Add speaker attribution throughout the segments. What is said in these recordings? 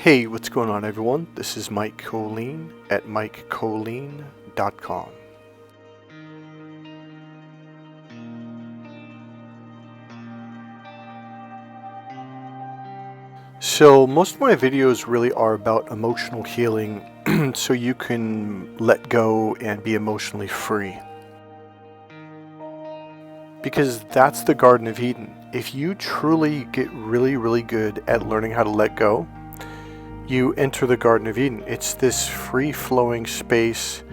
Speaker 1: Hey, what's going on, everyone? This is Mike Kollin at MikeKollin.com. So most of my videos really are about emotional healing so you can let go and be emotionally free. Because that's the Garden of Eden. If you truly get really good at learning how to let go, you enter the Garden of Eden. It's this free-flowing space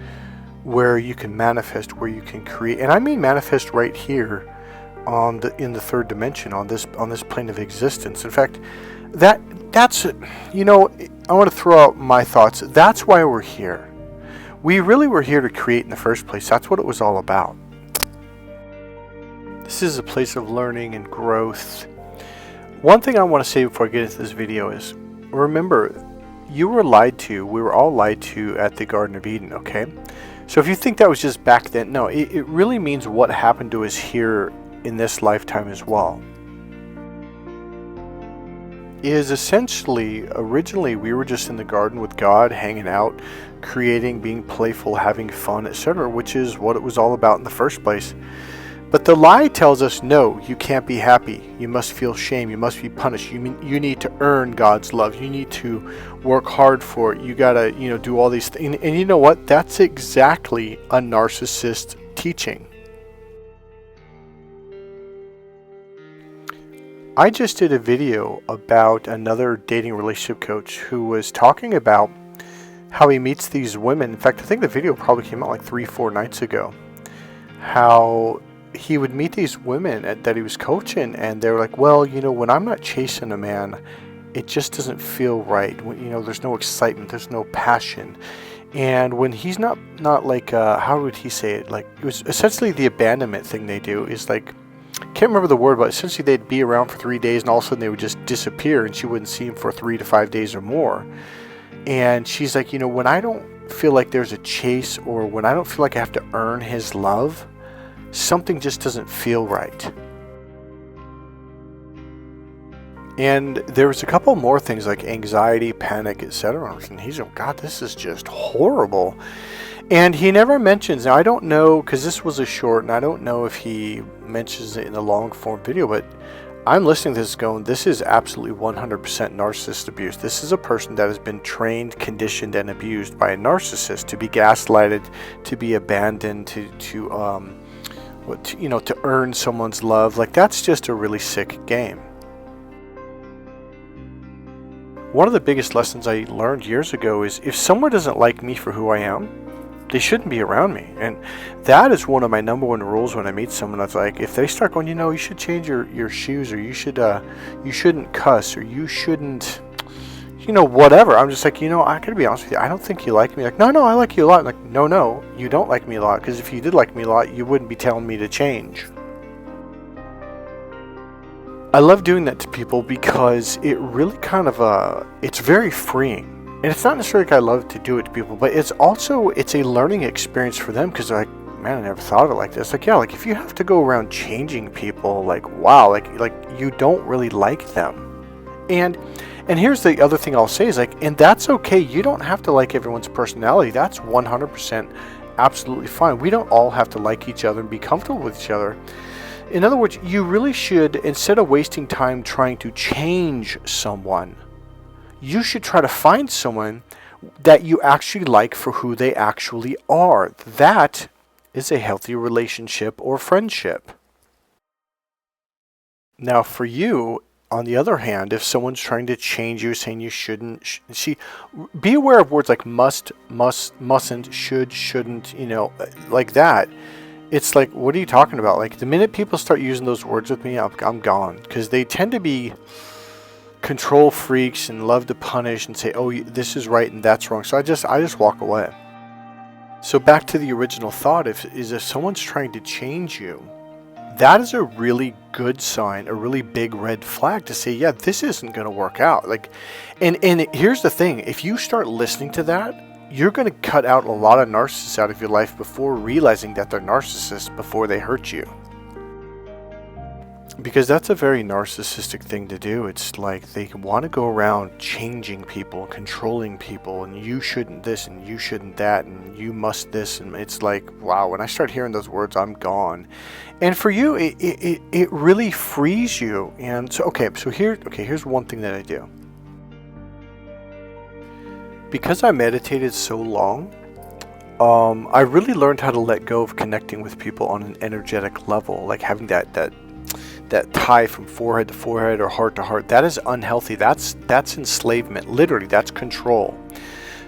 Speaker 1: where you can manifest, where you can create, and I mean manifest right here in the third dimension, on this plane of existence. In fact, that's I want to throw out my thoughts. That's why we're here. We really were here to create in the first place. That's what it was all about. This is a place of learning and growth. One thing I want to say before I get into this video is, remember, you were lied to. We were all lied to at the Garden of Eden, okay? So if you think that was just back then, no, it really means what happened to us here in this lifetime as well. Is essentially, originally we were just in the garden with God, hanging out, creating, being playful, having fun, etc., which is what it was all about in the first place. But the lie tells us, no, you can't be happy. You must feel shame. You must be punished. You need to earn God's love. You need to work hard for it. You gotta, do all these things. And you know what? That's exactly a narcissist teaching. I just did a video about another dating relationship coach who was talking about how he meets these women. In fact, I think the video probably came out like 3-4 nights ago. How he would meet these women that he was coaching, and they were like, well, when I'm not chasing a man, it just doesn't feel right. There's no excitement, there's no passion. And when he's not like, how would he say it? Like, it was essentially the abandonment thing they do is like, can't remember the word, but essentially they'd be around for 3 days and all of a sudden they would just disappear and she wouldn't see him for 3 to 5 days or more. And she's like, when I don't feel like there's a chase, or when I don't feel like I have to earn his love, something just doesn't feel right. And there was a couple more things like anxiety, panic, etc. And he's like, God, this is just horrible. And he never mentions, now I don't know, because this was a short, and I don't know if he mentions it in a long form video, but I'm listening to this going, this is absolutely 100% narcissist abuse. This is a person that has been trained, conditioned, and abused by a narcissist to be gaslighted, to be abandoned, to earn someone's love. Like, that's just a really sick game. One of the biggest lessons I learned years ago is, if someone doesn't like me for who I am, they shouldn't be around me. And that is one of my number one rules when I meet someone. That's like, if they start going, you should change your shoes, or you shouldn't cuss, or you shouldn't, whatever. I'm just like, I gotta be honest with you, I don't think you like me. Like, no, I like you a lot. Like, no, you don't like me a lot, because if you did like me a lot, you wouldn't be telling me to change. I love doing that to people because it really kind of, it's very freeing. And it's not necessarily like I love to do it to people, but it's a learning experience for them, because they're like, man, I never thought of it like this. Like, yeah, like if you have to go around changing people, like, wow, like you don't really like them. And here's the other thing I'll say is, like, and that's okay. You don't have to like everyone's personality. That's 100% absolutely fine. We don't all have to like each other and be comfortable with each other. In other words, you really should, instead of wasting time trying to change someone, you should try to find someone that you actually like for who they actually are. That is a healthy relationship or friendship. Now, for you, on the other hand, if someone's trying to change you, saying you shouldn't, be aware of words like must, mustn't, should, shouldn't, like that. It's like, what are you talking about? Like, the minute people start using those words with me, I'm gone, because they tend to be control freaks and love to punish and say, oh, this is right and that's wrong. So I just walk away. So back to the original thought, if someone's trying to change you, that is a really good sign, a really big red flag to say, yeah, this isn't going to work out. Like, and here's the thing, if you start listening to that, you're going to cut out a lot of narcissists out of your life before realizing that they're narcissists, before they hurt you. Because that's a very narcissistic thing to do. It's like they want to go around changing people, controlling people, and you shouldn't this and you shouldn't that and you must this. And it's like, wow, when I start hearing those words, I'm gone. And for you, it really frees you. And so, here's one thing that I do. Because I meditated so long, I really learned how to let go of connecting with people on an energetic level, like having that tie from forehead to forehead or heart to heart. That is unhealthy. That's enslavement. Literally, that's control.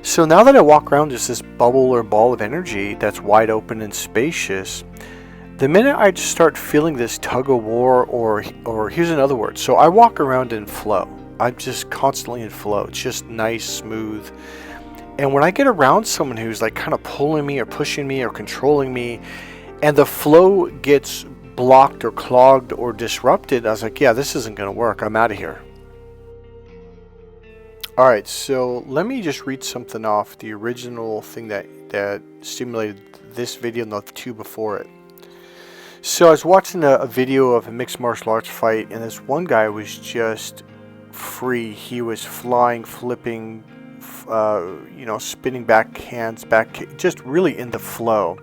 Speaker 1: So now that I walk around just this bubble or ball of energy that's wide open and spacious, the minute I just start feeling this tug of war, or here's another word. So I walk around in flow. I'm just constantly in flow. It's just nice, smooth. And when I get around someone who's like kind of pulling me or pushing me or controlling me, and the flow gets blocked or clogged or disrupted, I was like, yeah, this isn't going to work. I'm out of here. All right, so let me just read something off the original thing that stimulated this video and the two before it. So I was watching a video of a mixed martial arts fight, and this one guy was just free. He was flying, flipping, spinning back hands, just really in the flow.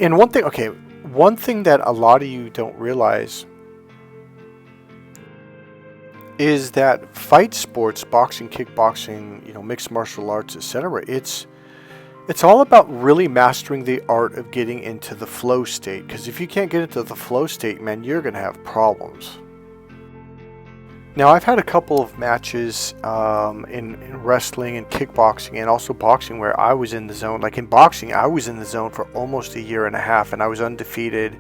Speaker 1: And one thing that a lot of you don't realize is that fight sports, boxing, kickboxing, mixed martial arts, etc., it's all about really mastering the art of getting into the flow state. Because if you can't get into the flow state, man, you're going to have problems. Now, I've had a couple of matches in wrestling and kickboxing and also boxing where I was in the zone. Like in boxing, I was in the zone for almost a year and a half, and I was undefeated.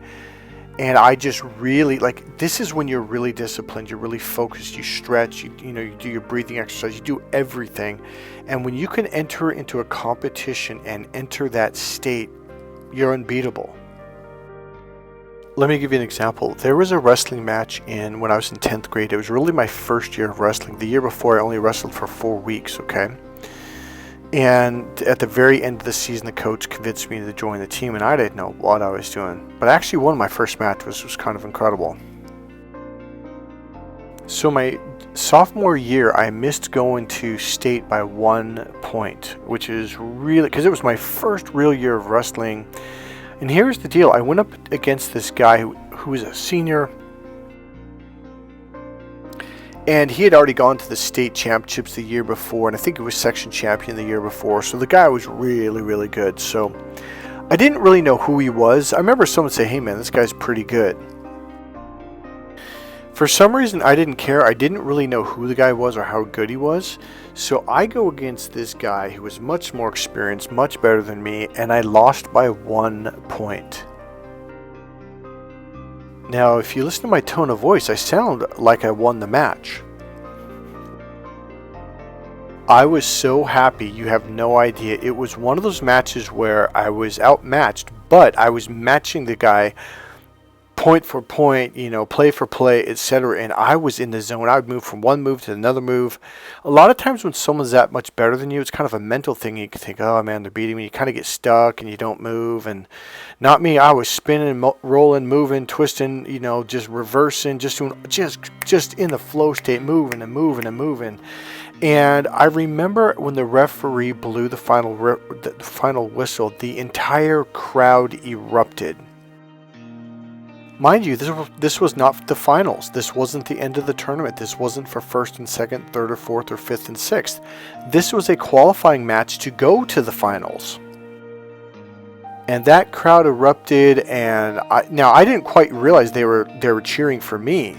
Speaker 1: And I just really, this is when you're really disciplined, you're really focused, you stretch, you do your breathing exercise, you do everything. And when you can enter into a competition and enter that state, you're unbeatable. Let me give you an example. There was a wrestling match when I was in 10th grade. It was really my first year of wrestling. The year before, I only wrestled for 4 weeks, okay? And at the very end of the season, the coach convinced me to join the team, and I didn't know what I was doing. But I actually won my first match, which was kind of incredible. So my sophomore year, I missed going to state by 1 point, which is really, because it was my first real year of wrestling. And here's the deal. I went up against this guy who was a senior, and he had already gone to the state championships the year before, and I think he was section champion the year before. So the guy was really, really good. So I didn't really know who he was. I remember someone say, hey man, this guy's pretty good. For some reason, I didn't care. I didn't really know who the guy was or how good he was. So I go against this guy who was much more experienced, much better than me, and I lost by 1 point. Now, if you listen to my tone of voice, I sound like I won the match. I was so happy, you have no idea. It was one of those matches where I was outmatched, but I was matching the guy point for point, play for play, etc. And I was in the zone. I would move from one move to another move. A lot of times when someone's that much better than you, it's kind of a mental thing. You can think, oh man, they're beating me. You kind of get stuck and you don't move. And not me. I was spinning, rolling, moving, twisting, just reversing, just doing, just in the flow state, moving and moving and moving. And I remember when the referee blew the final whistle, the entire crowd erupted. Mind you, this was not the finals. This wasn't the end of the tournament. This wasn't for first and second, third or fourth or fifth and sixth. This was a qualifying match to go to the finals. And that crowd erupted, and I didn't quite realize they were cheering for me,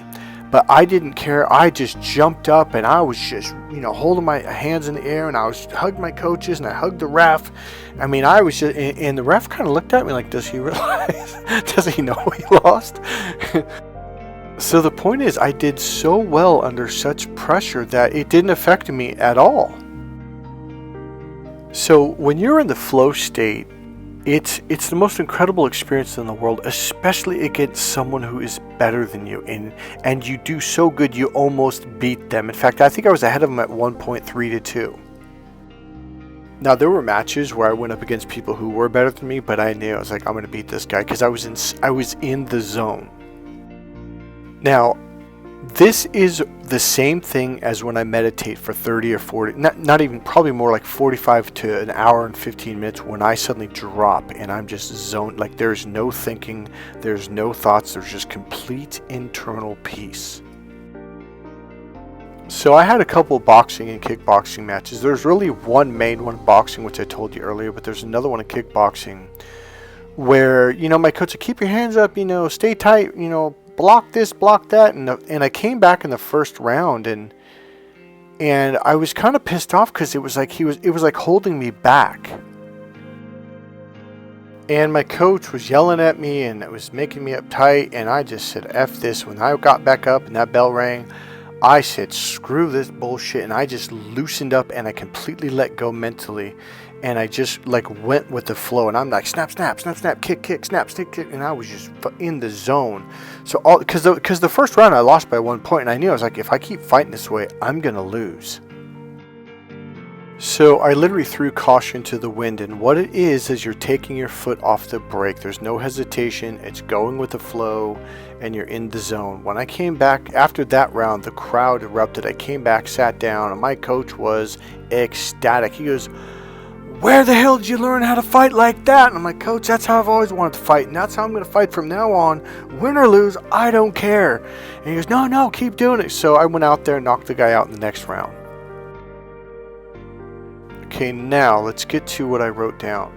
Speaker 1: but I didn't care. I just jumped up and I was just holding my hands in the air, and I was hugged my coaches and I hugged the ref. I mean, I was just, and the ref kind of looked at me like, does he realize? Does he know he lost? So the point is, I did so well under such pressure that it didn't affect me at all. So when you're in the flow state, it's the most incredible experience in the world, especially against someone who is better than you, and you do so good you almost beat them. In fact, I think I was ahead of them at 1.3-2. Now, there were matches where I went up against people who were better than me, but I knew, I was like, I'm going to beat this guy because I was in the zone. Now, this is the same thing as when I meditate for 30 or 40, not even, probably more like 45 to an hour and 15 minutes, when I suddenly drop and I'm just zoned, like there's no thinking, there's no thoughts, there's just complete internal peace. So I had a couple of boxing and kickboxing matches. There's really one main one, boxing, which I told you earlier, but there's another one in kickboxing where, my coach said, keep your hands up, stay tight, block this, block that, and I came back in the first round, and I was kind of pissed off because it was like holding me back, and my coach was yelling at me and it was making me uptight, and I just said F this. When I got back up and that bell rang, I said screw this bullshit, and I just loosened up and I completely let go mentally. And I just went with the flow, and I'm like snap, snap, snap, snap, kick, kick, snap, stick, kick, and I was just in the zone. So because the first round I lost by 1 point, and I knew, I was like, if I keep fighting this way, I'm gonna lose. So I literally threw caution to the wind, and what it is you're taking your foot off the brake. There's no hesitation. It's going with the flow, and you're in the zone. When I came back after that round, the crowd erupted. I came back, sat down, and my coach was ecstatic. He goes, where the hell did you learn how to fight like that? And I'm like, coach, that's how I've always wanted to fight, and that's how I'm going to fight from now on. Win or lose, I don't care. And he goes, no, keep doing it. So I went out there and knocked the guy out in the next round. Okay, now let's get to what I wrote down.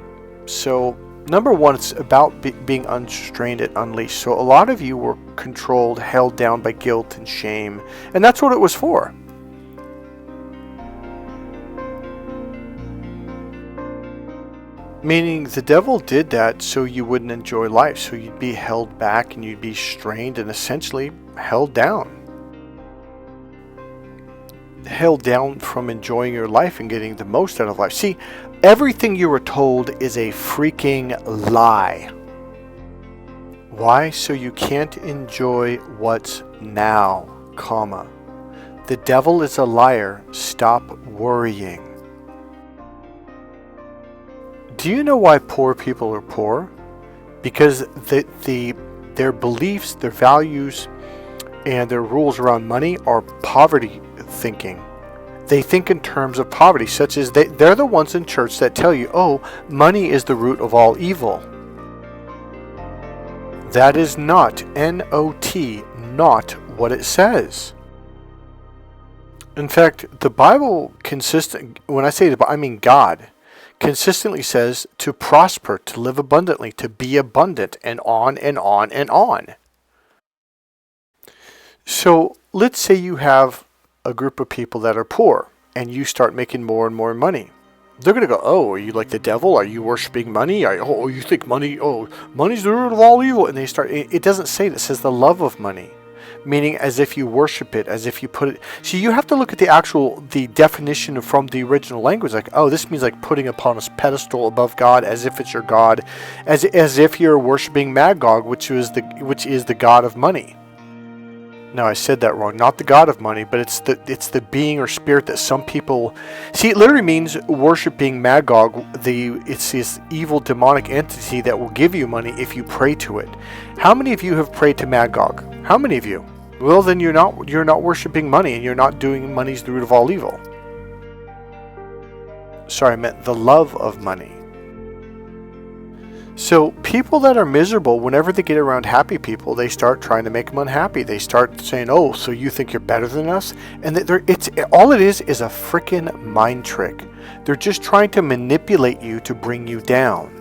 Speaker 1: So number one, it's about being unrestrained and unleashed. So a lot of you were controlled, held down by guilt and shame, and that's what it was for. Meaning the devil did that so you wouldn't enjoy life, so you'd be held back and you'd be strained and essentially held down. Held down from enjoying your life and getting the most out of life. See, everything you were told is a freaking lie. Why? So you can't enjoy what's now, comma. The devil is a liar. Stop worrying. Do you know why poor people are poor? Because their beliefs, their values, and their rules around money are poverty thinking. They think in terms of poverty, such as they're the ones in church that tell you, oh, money is the root of all evil. That is not, N-O-T, not what it says. In fact, the Bible when I say I mean God, consistently says to prosper, to live abundantly, to be abundant, and on and on and on. So let's say you have a group of people that are poor and you start making more and more money. They're going to go, oh, are you like the devil? Are you worshiping money? Oh, you think money, money's the root of all evil. And they start, it doesn't say that, it says the love of money. Meaning as if you worship it, as if you put it. See, you have to look at the definition from the original language. Like, oh, this means like putting upon a pedestal above God, as if it's your God, as if you're worshiping Magog, which is the god of money. No, I said that wrong. Not the god of money, but it's the being or spirit that some people see. It literally means worshiping Magog. It's this evil demonic entity that will give you money if you pray to it. How many of you have prayed to Magog? How many of you? Well, then you're not worshiping money, and you're not doing money's the root of all evil. Sorry, I meant the love of money. So people that are miserable, whenever they get around happy people, they start trying to make them unhappy. They start saying, oh, so you think you're better than us? And all it is a freaking mind trick. They're just trying to manipulate you to bring you down.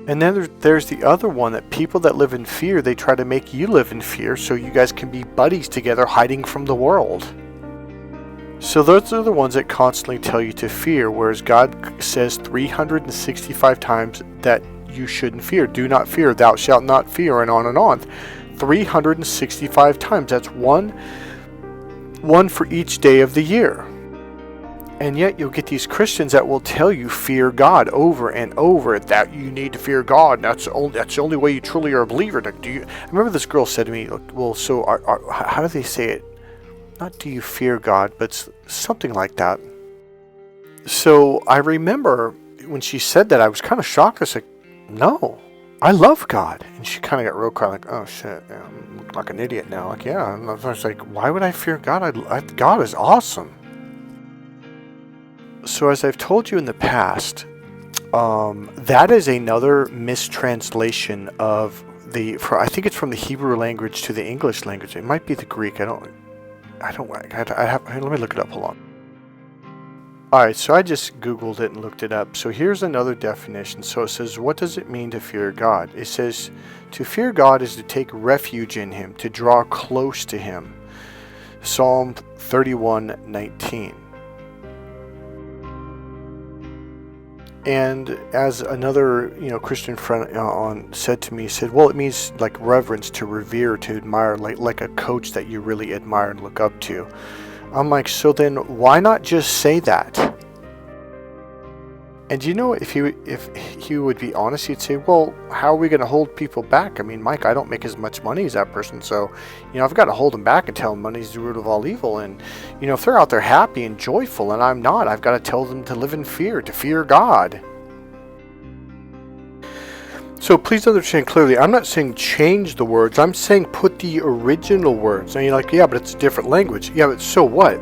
Speaker 1: And then there's the other one, that people that live in fear, they try to make you live in fear so you guys can be buddies together hiding from the world. So those are the ones that constantly tell you to fear, whereas God says 365 times that you shouldn't fear. Do not fear, thou shalt not fear, and on and on. 365 times. That's one for each day of the year. And yet you'll get these Christians that will tell you fear God over and over, that you need to fear God. And that's the only way you truly are a believer. I remember this girl said to me, well, so how do they say it? Not do you fear God, but something like that. So I remember when she said that, I was kind of shocked. I was like, no, I love God. And she kind of got real quiet, like, oh shit, yeah, I'm looking like an idiot now. Like, yeah. And I was like, why would I fear God? God is awesome. So as I've told you in the past, that is another mistranslation of I think it's from the Hebrew language to the English language. It might be the Greek. Let me look it up. Hold on. Alright, so I just Googled it and looked it up. So here's another definition. So it says, what does it mean to fear God? It says, to fear God is to take refuge in Him, to draw close to Him. Psalm 31:19. And as another, Christian friend said to me, he said, well, it means like reverence, to revere, to admire, like a coach that you really admire and look up to. I'm like, so then why not just say that? And if he would be honest, he'd say, well, how are we going to hold people back? I mean, Mike, I don't make as much money as that person, so I've got to hold them back and tell them money's the root of all evil. And if they're out there happy and joyful and I'm not, I've got to tell them to live in fear, to fear God. So please understand clearly, I'm not saying change the words. I'm saying put the original words. And you're like, yeah, but it's a different language. Yeah, but so what?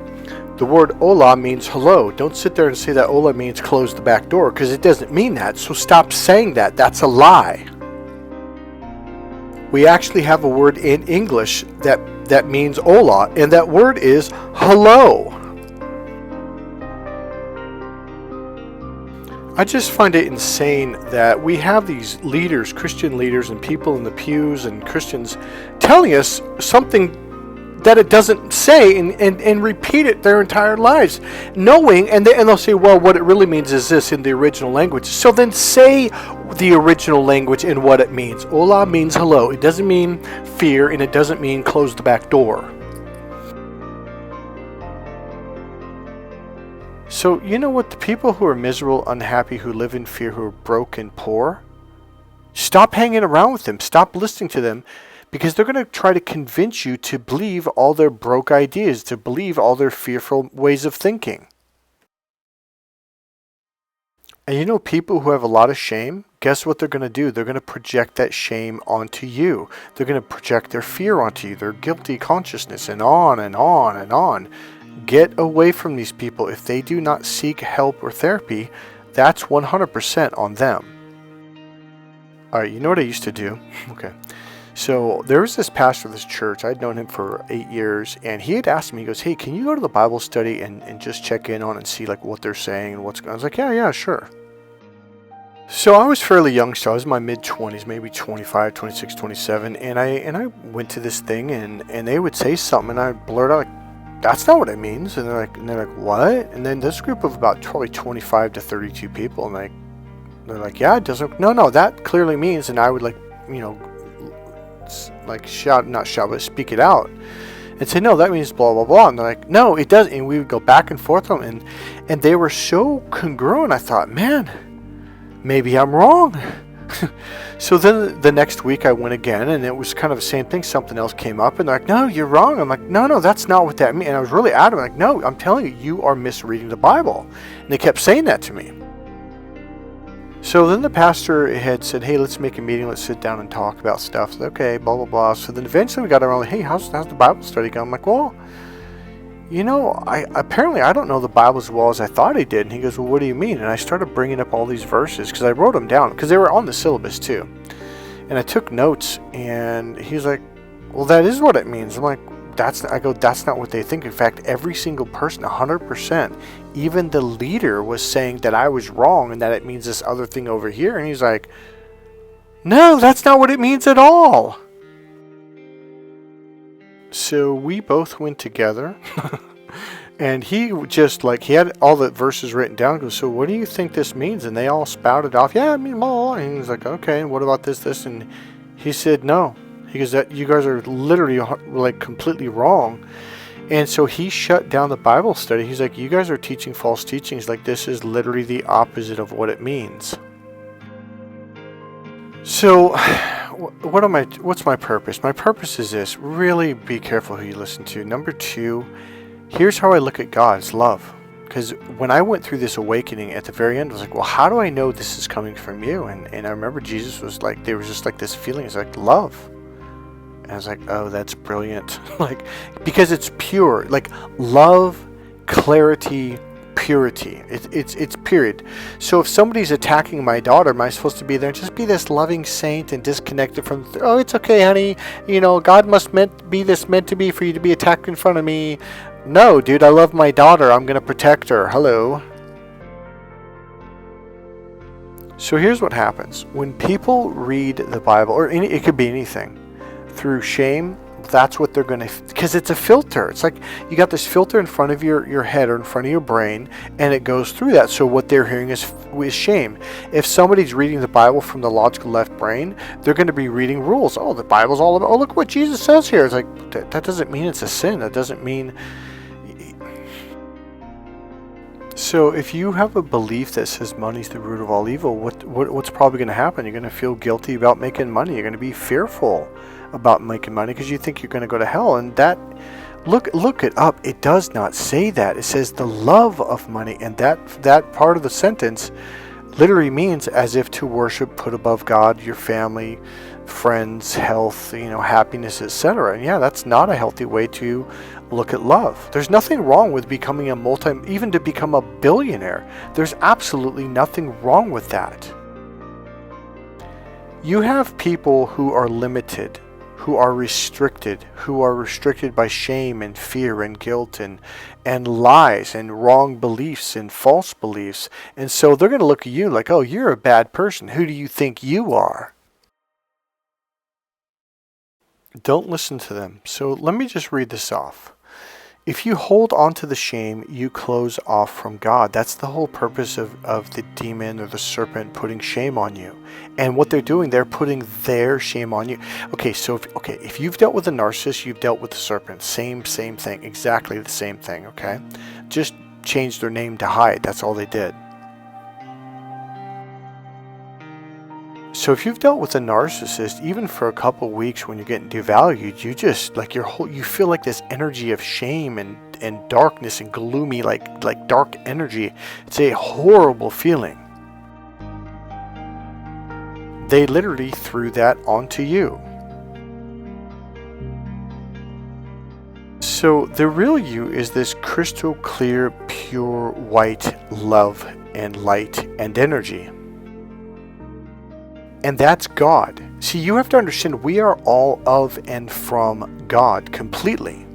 Speaker 1: The word hola means hello. Don't sit there and say that hola means close the back door, because it doesn't mean that. So stop saying that. That's a lie. We actually have a word in English that means hola, and that word is hello. I just find it insane that we have these leaders, Christian leaders, and people in the pews and Christians telling us something that it doesn't say and repeat it their entire lives, knowing, and they'll say, well, what it really means is this in the original language. So then say the original language and what it means. Hola means hello. It doesn't mean fear, and it doesn't mean close the back door. So you know what? The people who are miserable, unhappy, who live in fear, who are broke and poor, stop hanging around with them. Stop listening to them, because they're going to try to convince you to believe all their broke ideas, to believe all their fearful ways of thinking. And people who have a lot of shame, guess what they're going to do? They're going to project that shame onto you. They're going to project their fear onto you, their guilty consciousness, and on and on and on. Get away from these people. If they do not seek help or therapy, that's 100% on them. All right, you know what I used to do? Okay. So there was this pastor of this church. I'd known him for 8 years, and he had asked me, he goes, hey, can you go to the Bible study and just check in on and see like what they're saying and what's going on? I was like, yeah, sure. So I was fairly young, so I was in my mid-20s, maybe 25, 26, 27, and I went to this thing, and they would say something, and I blurt out, like, that's not what it means. And they're like, what? And then this group of about probably 25 to 32 people, and they're like, yeah, it doesn't, no, that clearly means, and I would not shout, but speak it out and say, no, that means blah, blah, blah. And they're like, no, it doesn't. And we would go back and forth on them, and they were so congruent. I thought, man, maybe I'm wrong. So then the next week I went again, and it was kind of the same thing. Something else came up, and they're like, no, you're wrong. I'm like, no, that's not what that means. And I was really adamant, like, no, I'm telling you, you are misreading the Bible. And they kept saying that to me. So then the pastor had said, hey, let's make a meeting, let's sit down and talk about stuff. So, okay, blah, blah, blah. So then eventually we got around, like, hey, how's the Bible study going? I'm like, well, I don't know the Bible as well as I thought I did. And he goes, well, what do you mean? And I started bringing up all these verses, because I wrote them down, because they were on the syllabus too. And I took notes, and he's like, well, that is what it means. I'm like, that's not what they think. In fact, every single person, 100%, even the leader was saying that I was wrong and that it means this other thing over here. And he's like, no, that's not what it means at all. So we both went together, and he just he had all the verses written down. He goes, so what do you think this means? And they all spouted off, yeah, I mean, blah, blah. And he's like, okay, and what about this? And he said, no. He goes, that you guys are literally completely wrong. And so he shut down the Bible study. He's like, you guys are teaching false teachings. Like, this is literally the opposite of what it means. So what's my purpose? My purpose is this: really be careful who you listen to. Number 2, here's how I look at God: it's love. Because when I went through this awakening at the very end, I was like, well, how do I know this is coming from you? And I remember Jesus was like, there was just like this feeling, it's like love. And I was like, oh, that's brilliant. Like, because it's pure, like love, clarity, purity. It's period. So if somebody's attacking my daughter, am I supposed to be there and just be this loving saint and disconnected from, oh, it's okay, honey. You know, God must meant to be for you to be attacked in front of me. No, dude, I love my daughter. I'm going to protect her. Hello. So here's what happens. When people read the Bible, or it could be anything, through shame, that's what they're going to, because it's a filter. It's like you got this filter in front of your head or in front of your brain, and it goes through that. So what they're hearing is shame. If somebody's reading the Bible from the logical left brain, they're going to be reading rules. Oh, the Bible's all about, oh, look what Jesus says here. It's like, that doesn't mean it's a sin. That doesn't mean. So if you have a belief that says money's the root of all evil, what's probably going to happen? You're going to feel guilty about making money. You're going to be fearful about making money because you think you're going to go to hell. And that, look it up. It does not say that. It says the love of money, and that part of the sentence literally means as if to worship, put above God, your family, friends, health, happiness, etc. And yeah, that's not a healthy way to look at love. There's nothing wrong with becoming even to become a billionaire. There's absolutely nothing wrong with that. You have people who are limited, who are restricted by shame and fear and guilt and lies and wrong beliefs and false beliefs. And so they're going to look at you like, oh, you're a bad person. Who do you think you are? Don't listen to them. So let me just read this off. If you hold on to the shame, you close off from God. That's the whole purpose of the demon or the serpent putting shame on you. And what they're doing, they're putting their shame on you. Okay, so if you've dealt with a narcissist, you've dealt with the serpent. Same thing, exactly the same thing, okay? Just changed their name to hide. That's all they did. So if you've dealt with a narcissist, even for a couple of weeks when you're getting devalued, you just like you feel like this energy of shame and darkness and gloomy, like dark energy. It's a horrible feeling. They literally threw that onto you. So the real you is this crystal clear, pure white love and light and energy. And that's God. See, you have to understand we are all of and from God completely.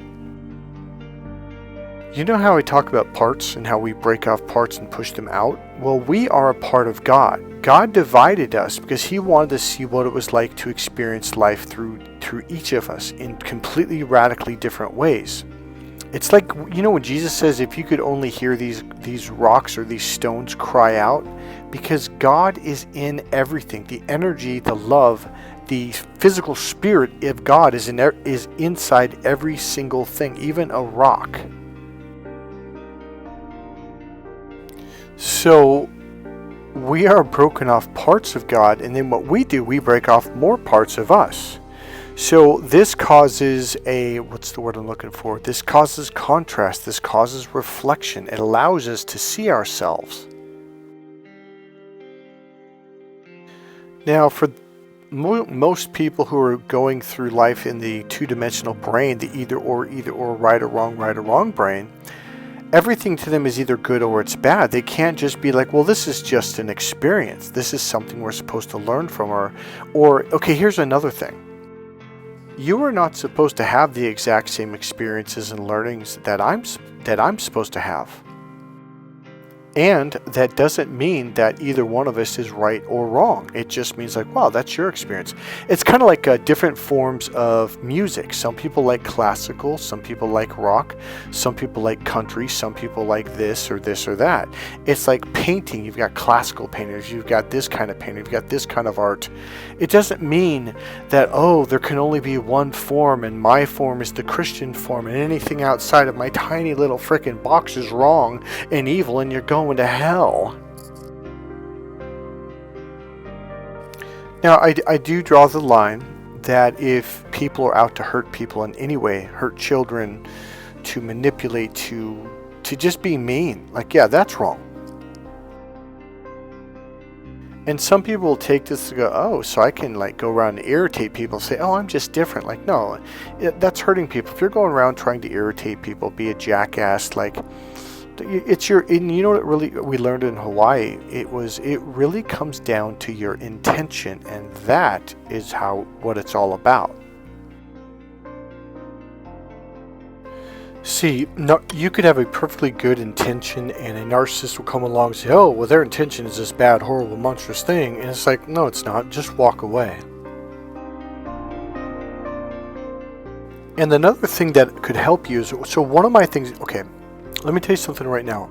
Speaker 1: You know how I talk about parts and how we break off parts and push them out? Well, we are a part of God. God divided us because He wanted to see what it was like to experience life through each of us in completely radically different ways. It's like, when Jesus says, if you could only hear these rocks or these stones cry out, because God is in everything. The energy, the love, the physical spirit of God is inside every single thing, even a rock. So we are broken off parts of God, and then what we do, we break off more parts of us. So this causes what's the word I'm looking for? This causes contrast. This causes reflection. It allows us to see ourselves. Now, for most people who are going through life in the two-dimensional brain, the either or, right or wrong brain, everything to them is either good or it's bad. They can't just be like, well, this is just an experience. This is something we're supposed to learn from, or okay, here's another thing. You are not supposed to have the exact same experiences and learnings that I'm supposed to have. And that doesn't mean that either one of us is right or wrong. It just means like, wow, that's your experience. It's kind of like different forms of music. Some people like classical, some people like rock, some people like country, some people like this or that. It's like painting. You've got classical painters, you've got this kind of painter, you've got this kind of art. It doesn't mean that, oh, there can only be one form and my form is the Christian form and anything outside of my tiny little frickin' box is wrong and evil and you're going to hell. Now, I do draw the line that if people are out to hurt people in any way, hurt children, to manipulate, to to just be mean. Like, yeah, that's wrong. And some people will take this to go, oh, so I can like go around and irritate people, say, oh, I'm just different. Like, no, that's hurting people. If you're going around trying to irritate people, be a jackass, like, it's your, and you know what really we learned in Hawaii, it really comes down to your intention, and that is what it's all about. See, no, you could have a perfectly good intention, and a narcissist will come along and say, oh, well, their intention is this bad, horrible, monstrous thing. And it's like, no, it's not. Just walk away. And another thing that could help you is, so one of my things, okay, let me tell you something right now.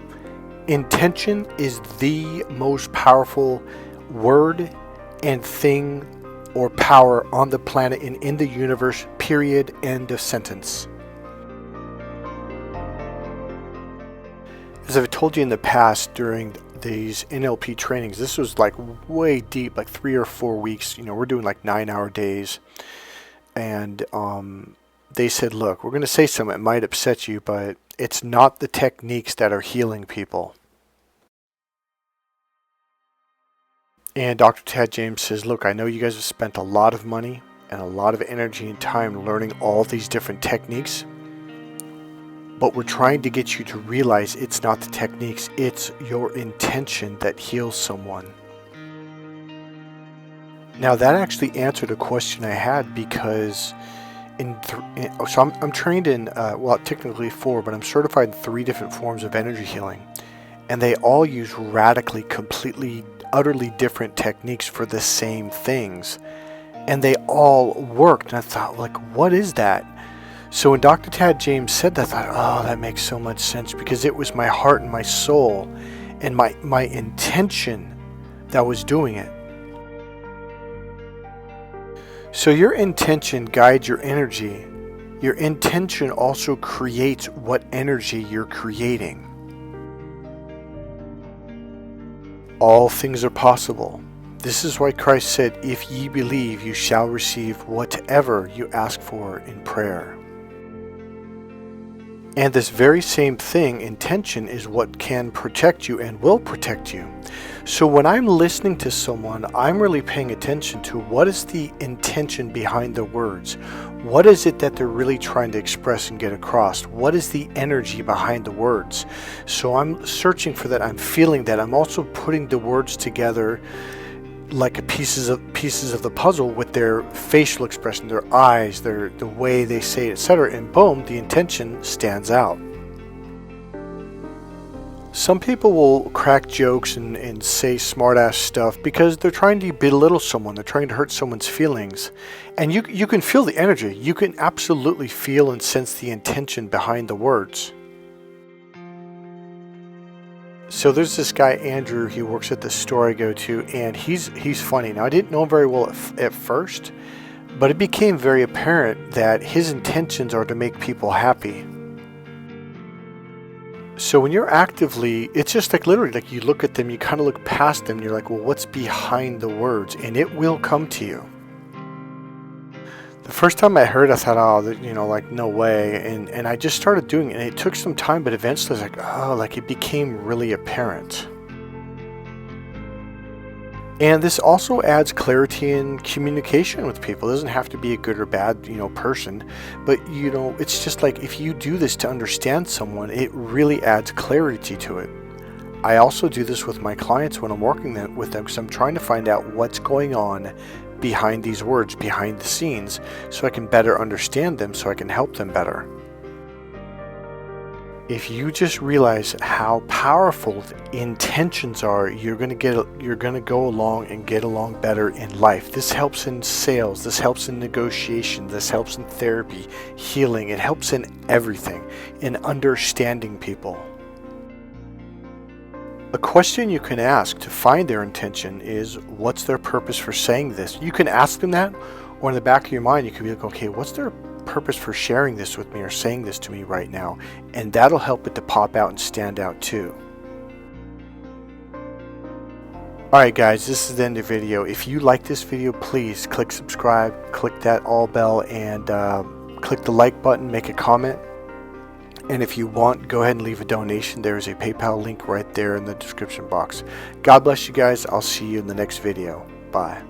Speaker 1: Intention is the most powerful word and thing or power on the planet and in the universe, period, end of sentence. As I've told you in the past during these NLP trainings, this was like way deep, like 3 or 4 weeks. You know, we're doing like 9-hour days. And they said, look, we're going to say something that might upset you, but it's not the techniques that are healing people. And Dr. Tad James says, look, I know you guys have spent a lot of money and a lot of energy and time learning all these different techniques. But we're trying to get you to realize it's not the techniques, it's your intention that heals someone. Now that actually answered a question I had, because so I'm trained in, well, technically 4, but I'm certified in 3 different forms of energy healing. And they all use radically, completely, utterly different techniques for the same things. And they all worked. And I thought, like, what is that? So when Dr. Tad James said that, I thought, oh, that makes so much sense, because it was my heart and my soul and my intention that was doing it. So your intention guides your energy. Your intention also creates what energy you're creating. All things are possible. This is why Christ said, if ye believe, you shall receive whatever you ask for in prayer. And this very same thing, intention, is what can protect you and will protect you. So when I'm listening to someone, I'm really paying attention to what is the intention behind the words. What is it that they're really trying to express and get across? What is the energy behind the words? So I'm searching for that. I'm feeling that. I'm also putting the words together like pieces of the puzzle with their facial expression, their eyes, the way they say it, etc. And boom, the intention stands out. Some people will crack jokes and say smart-ass stuff because they're trying to belittle someone. They're trying to hurt someone's feelings. And you can feel the energy. You can absolutely feel and sense the intention behind the words. So there's this guy, Andrew, he works at the store I go to, and he's funny. Now, I didn't know him very well at first, but it became very apparent that his intentions are to make people happy. So when you're actively, it's just like literally, like you look at them, you kind of look past them, and you're like, well, what's behind the words? And it will come to you. The first time I heard it, I thought, oh, like, no way. And I just started doing it, and it took some time, but eventually I was like, oh, like it became really apparent. And this also adds clarity in communication with people. It doesn't have to be a good or bad, person. But, it's just like if you do this to understand someone, it really adds clarity to it. I also do this with my clients when I'm working with them, because I'm trying to find out what's going on behind these words, behind the scenes, so I can better understand them, so I can help them better. If you just realize how powerful intentions are, you're going to go along and get along better in life. This helps in sales, this helps in negotiation, this helps in therapy, healing. It helps in everything, in understanding people. A question you can ask to find their intention is, what's their purpose for saying this? You can ask them that, or in the back of your mind, you can be like, okay, what's their purpose for sharing this with me or saying this to me right now? And that'll help it to pop out and stand out too. Alright guys, this is the end of the video. If you like this video, please click subscribe, click that all bell, and click the like button, make a comment. And if you want, go ahead and leave a donation. There is a PayPal link right there in the description box. God bless you guys. I'll see you in the next video. Bye.